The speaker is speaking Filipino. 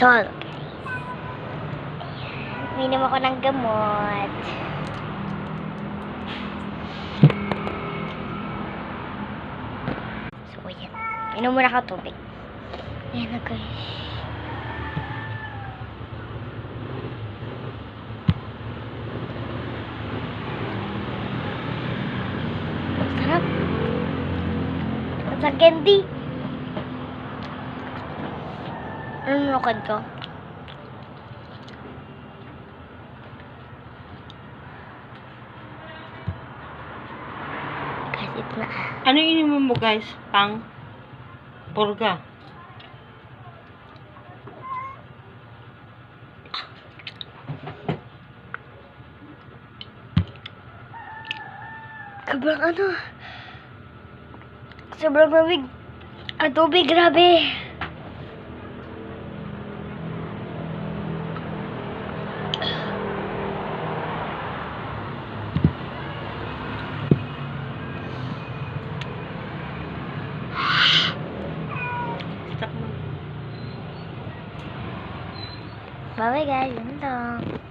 Sol. Minom ako ng gamot. So, yan. Minom muna ako tubig. Ayan na, guys. Sarap. Sa candy. Ano nunukad ko? Kahit na. Ano ininom mo guys? Pang purga. Sobrang ano? Sobrang lamig. Ang tubig, grabe. Stop mo. Bye-bye guys. Yun lang.